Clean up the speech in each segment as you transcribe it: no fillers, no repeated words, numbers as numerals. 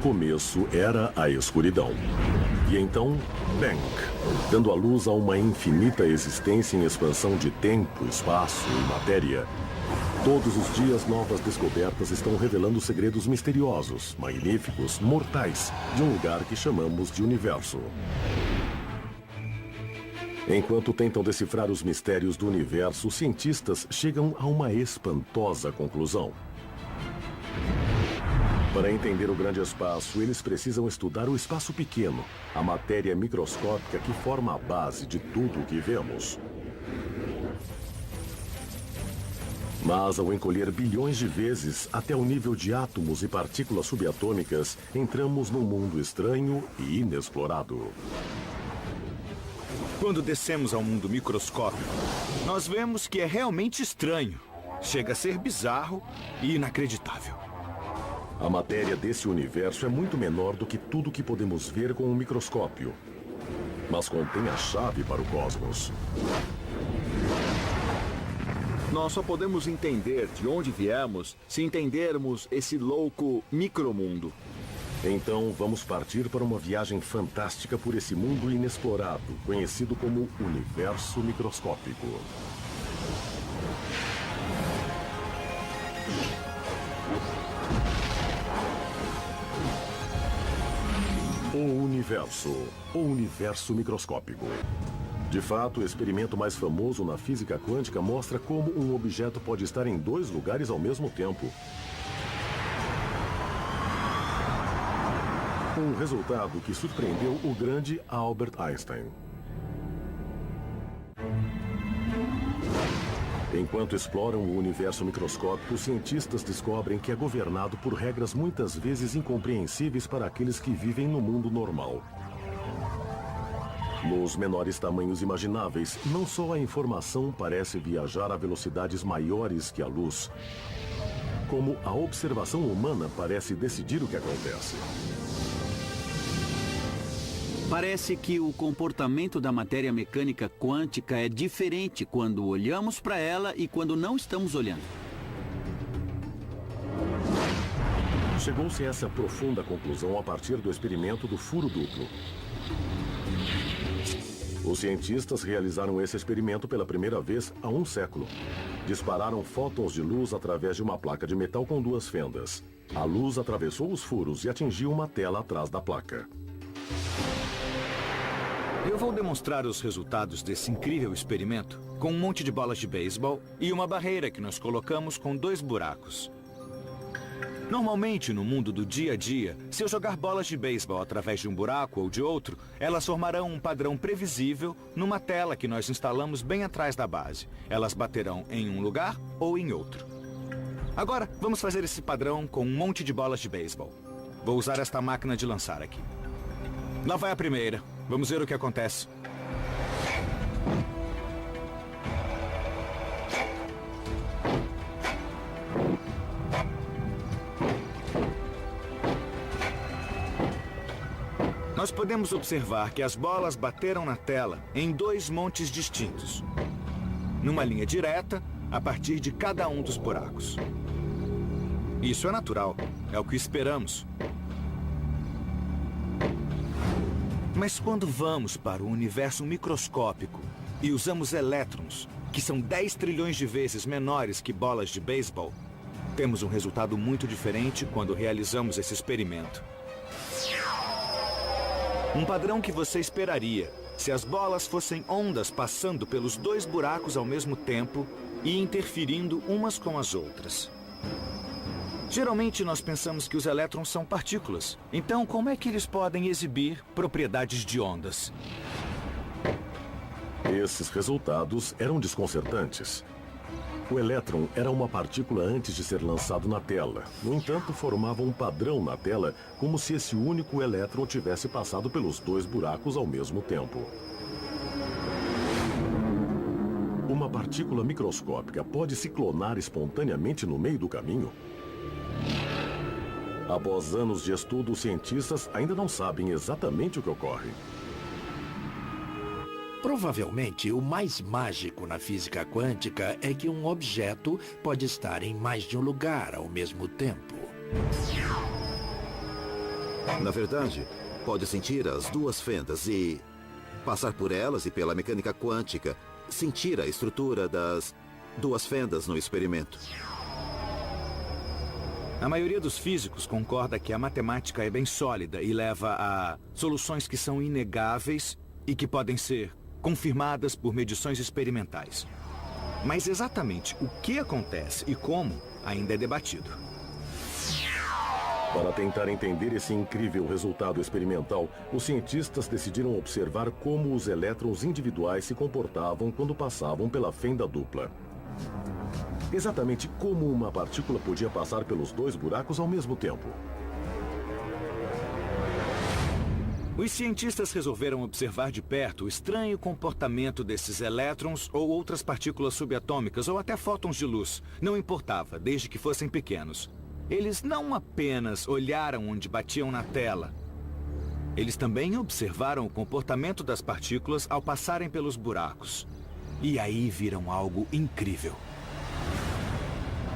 começo era a escuridão. E então, bang, dando à luz a uma infinita existência em expansão de tempo, espaço e matéria. Todos os dias, novas descobertas estão revelando segredos misteriosos, magníficos, mortais, de um lugar que chamamos de universo. Enquanto tentam decifrar os mistérios do universo, os cientistas chegam a uma espantosa conclusão. Para entender o grande espaço, eles precisam estudar o espaço pequeno, a matéria microscópica que forma a base de tudo o que vemos. Mas ao encolher bilhões de vezes até o nível de átomos e partículas subatômicas, entramos num mundo estranho e inexplorado. Quando descemos ao mundo microscópico, nós vemos que é realmente estranho. Chega a ser bizarro e inacreditável. A matéria desse universo é muito menor do que tudo que podemos ver com um microscópio, mas contém a chave para o cosmos. Nós só podemos entender de onde viemos se entendermos esse louco micromundo. Então vamos partir para uma viagem fantástica por esse mundo inexplorado, conhecido como universo microscópico. O universo microscópico. De fato, o experimento mais famoso na física quântica mostra como um objeto pode estar em dois lugares ao mesmo tempo. Um resultado que surpreendeu o grande Albert Einstein. Enquanto exploram o universo microscópico, os cientistas descobrem que é governado por regras muitas vezes incompreensíveis para aqueles que vivem no mundo normal. Nos menores tamanhos imagináveis, não só a informação parece viajar a velocidades maiores que a luz, como a observação humana parece decidir o que acontece. Parece que o comportamento da matéria mecânica quântica é diferente quando olhamos para ela e quando não estamos olhando. Chegou-se a essa profunda conclusão a partir do experimento do furo duplo. Os cientistas realizaram esse experimento pela primeira vez há um século. Dispararam fótons de luz através de uma placa de metal com duas fendas. A luz atravessou os furos e atingiu uma tela atrás da placa. Eu vou demonstrar os resultados desse incrível experimento com um monte de bolas de beisebol e uma barreira que nós colocamos com 2 buracos. Normalmente, no mundo do dia a dia, se eu jogar bolas de beisebol através de um buraco ou de outro, elas formarão um padrão previsível numa tela que nós instalamos bem atrás da base. Elas baterão em um lugar ou em outro. Agora, vamos fazer esse padrão com um monte de bolas de beisebol. Vou usar esta máquina de lançar aqui. Lá vai a primeira. Vamos ver o que acontece. Nós podemos observar que as bolas bateram na tela em 2 montes distintos. Numa linha direta, a partir de cada um dos buracos. Isso é natural. É o que esperamos. Mas quando vamos para o universo microscópico e usamos elétrons, que são 10 trilhões de vezes menores que bolas de beisebol, temos um resultado muito diferente quando realizamos esse experimento. Um padrão que você esperaria se as bolas fossem ondas passando pelos 2 buracos ao mesmo tempo e interferindo umas com as outras. Geralmente nós pensamos que os elétrons são partículas. Então, como é que eles podem exibir propriedades de ondas? Esses resultados eram desconcertantes. O elétron era uma partícula antes de ser lançado na tela. No entanto, formava um padrão na tela, como se esse único elétron tivesse passado pelos 2 buracos ao mesmo tempo. Uma partícula microscópica pode se clonar espontaneamente no meio do caminho? Após anos de estudo, os cientistas ainda não sabem exatamente o que ocorre. Provavelmente, o mais mágico na física quântica é que um objeto pode estar em mais de um lugar ao mesmo tempo. Na verdade, pode sentir as duas fendas e passar por elas e pela mecânica quântica, sentir a estrutura das duas fendas no experimento. A maioria dos físicos concorda que a matemática é bem sólida e leva a soluções que são inegáveis e que podem ser confirmadas por medições experimentais. Mas exatamente o que acontece e como ainda é debatido. Para tentar entender esse incrível resultado experimental, os cientistas decidiram observar como os elétrons individuais se comportavam quando passavam pela fenda dupla. Exatamente como uma partícula podia passar pelos dois buracos ao mesmo tempo. Os cientistas resolveram observar de perto o estranho comportamento desses elétrons ou outras partículas subatômicas ou até fótons de luz. Não importava, desde que fossem pequenos. Eles não apenas olharam onde batiam na tela. Eles também observaram o comportamento das partículas ao passarem pelos buracos. E aí viram algo incrível.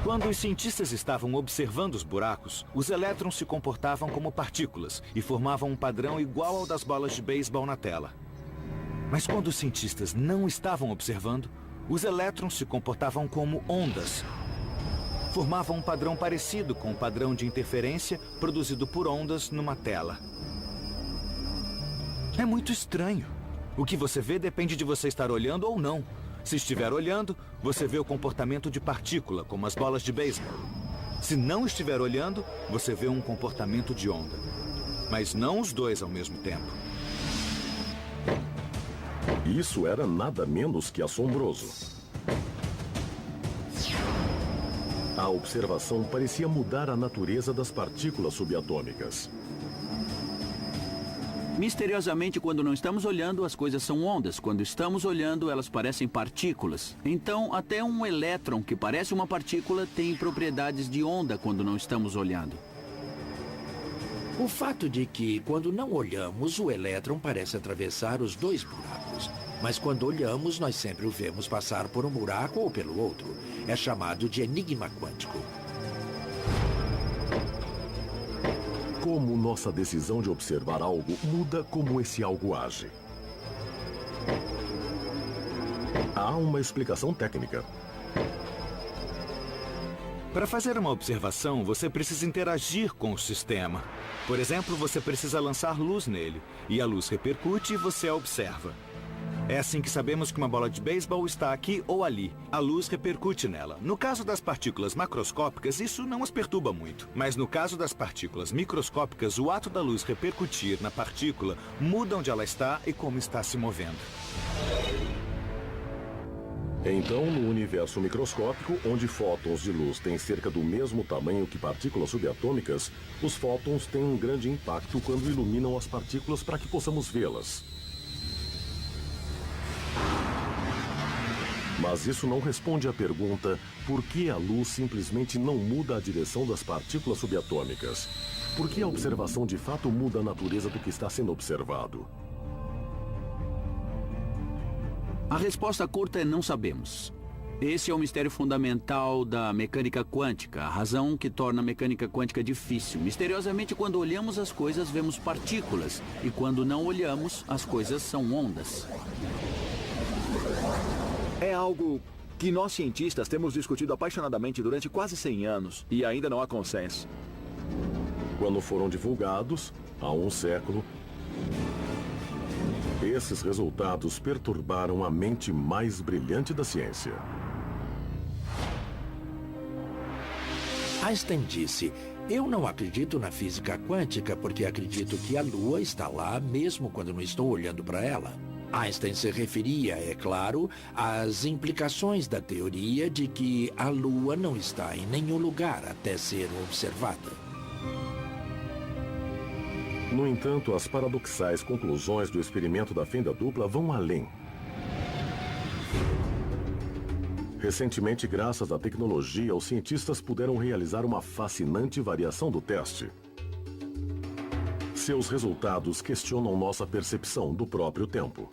Quando os cientistas estavam observando os buracos, os elétrons se comportavam como partículas e formavam um padrão igual ao das bolas de beisebol na tela. Mas quando os cientistas não estavam observando, os elétrons se comportavam como ondas. Formavam um padrão parecido com o padrão de interferência produzido por ondas numa tela. É muito estranho. O que você vê depende de você estar olhando ou não. Se estiver olhando, você vê o comportamento de partícula, como as bolas de beisebol. Se não estiver olhando, você vê um comportamento de onda. Mas não os dois ao mesmo tempo. Isso era nada menos que assombroso. A observação parecia mudar a natureza das partículas subatômicas. Misteriosamente, quando não estamos olhando, as coisas são ondas. Quando estamos olhando, elas parecem partículas. Então, até um elétron que parece uma partícula tem propriedades de onda quando não estamos olhando. O fato de que, quando não olhamos, o elétron parece atravessar os dois buracos. Mas quando olhamos, nós sempre o vemos passar por um buraco ou pelo outro. É chamado de enigma quântico. Como nossa decisão de observar algo muda como esse algo age. Há uma explicação técnica. Para fazer uma observação, você precisa interagir com o sistema. Por exemplo, você precisa lançar luz nele, e a luz repercute e você a observa. É assim que sabemos que uma bola de beisebol está aqui ou ali. A luz repercute nela. No caso das partículas macroscópicas, isso não as perturba muito. Mas no caso das partículas microscópicas, o ato da luz repercutir na partícula muda onde ela está e como está se movendo. Então, no universo microscópico, onde fótons de luz têm cerca do mesmo tamanho que partículas subatômicas, os fótons têm um grande impacto quando iluminam as partículas para que possamos vê-las. Mas isso não responde à pergunta por que a luz simplesmente não muda a direção das partículas subatômicas. Por que a observação de fato muda a natureza do que está sendo observado? A resposta curta é não sabemos. Esse é o mistério fundamental da mecânica quântica, a razão que torna a mecânica quântica difícil. Misteriosamente, quando olhamos as coisas, vemos partículas, e quando não olhamos, as coisas são ondas. É algo que nós cientistas temos discutido apaixonadamente durante quase 100 anos e ainda não há consenso. Quando foram divulgados, há um século, esses resultados perturbaram a mente mais brilhante da ciência. Einstein disse: "Eu não acredito na física quântica porque acredito que a Lua está lá mesmo quando não estou olhando para ela." Einstein se referia, é claro, às implicações da teoria de que a Lua não está em nenhum lugar até ser observada. No entanto, as paradoxais conclusões do experimento da fenda dupla vão além. Recentemente, graças à tecnologia, os cientistas puderam realizar uma fascinante variação do teste. Seus resultados questionam nossa percepção do próprio tempo.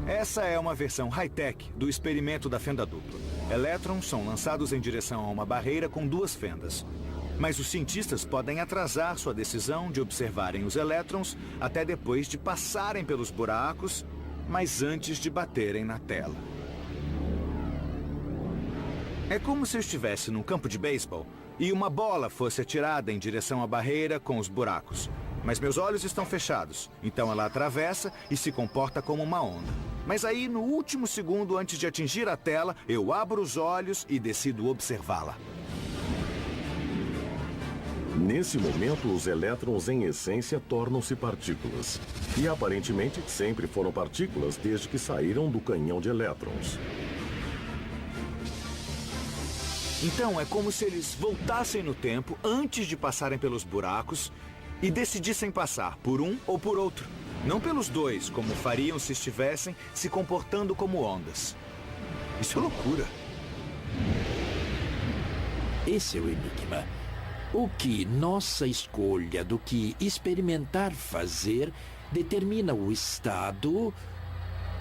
Essa é uma versão high-tech do experimento da fenda dupla. Elétrons são lançados em direção a uma barreira com duas fendas. Mas os cientistas podem atrasar sua decisão de observarem os elétrons até depois de passarem pelos buracos, mas antes de baterem na tela. É como se eu estivesse num campo de beisebol e uma bola fosse atirada em direção à barreira com os buracos. Mas meus olhos estão fechados, então ela atravessa e se comporta como uma onda. Mas aí, no último segundo antes de atingir a tela, eu abro os olhos e decido observá-la. Nesse momento, os elétrons, em essência, tornam-se partículas. E, aparentemente, sempre foram partículas desde que saíram do canhão de elétrons. Então, é como se eles voltassem no tempo antes de passarem pelos buracos e decidissem passar por um ou por outro. Não pelos dois, como fariam se estivessem se comportando como ondas. Isso é loucura. Esse é o enigma. O que nossa escolha do que experimentar fazer determina o estado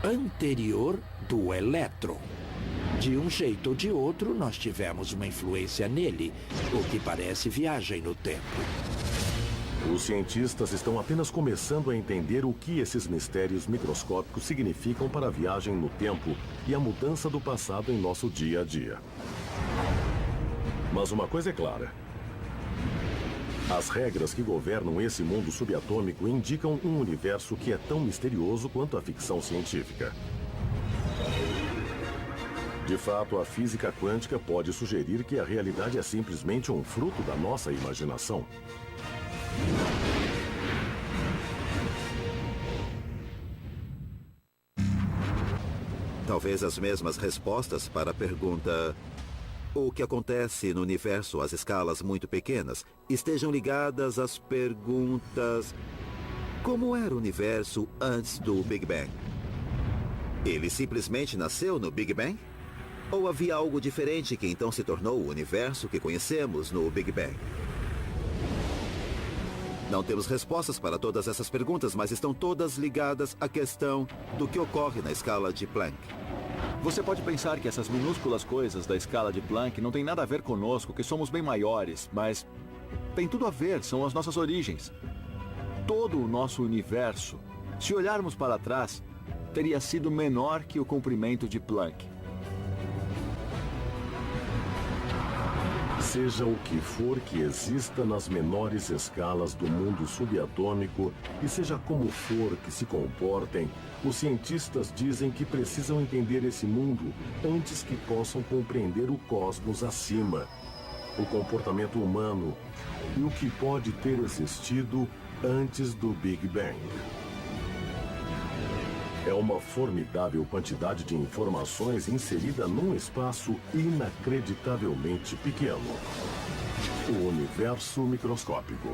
anterior do elétron. De um jeito ou de outro, nós tivemos uma influência nele, o que parece viagem no tempo. Os cientistas estão apenas começando a entender o que esses mistérios microscópicos significam para a viagem no tempo e a mudança do passado em nosso dia a dia. Mas uma coisa é clara. As regras que governam esse mundo subatômico indicam um universo que é tão misterioso quanto a ficção científica. De fato, a física quântica pode sugerir que a realidade é simplesmente um fruto da nossa imaginação. Talvez as mesmas respostas para a pergunta: o que acontece no universo às escalas muito pequenas estejam ligadas às perguntas: como era o universo antes do Big Bang? Ele simplesmente nasceu no Big Bang? Ou havia algo diferente que então se tornou o universo que conhecemos no Big Bang? Não temos respostas para todas essas perguntas, mas estão todas ligadas à questão do que ocorre na escala de Planck. Você pode pensar que essas minúsculas coisas da escala de Planck não têm nada a ver conosco, que somos bem maiores, mas tem tudo a ver, são as nossas origens. Todo o nosso universo, se olharmos para trás, teria sido menor que o comprimento de Planck. Seja o que for que exista nas menores escalas do mundo subatômico e seja como for que se comportem, os cientistas dizem que precisam entender esse mundo antes que possam compreender o cosmos acima, o comportamento humano e o que pode ter existido antes do Big Bang. É uma formidável quantidade de informações inserida num espaço inacreditavelmente pequeno. O universo microscópico.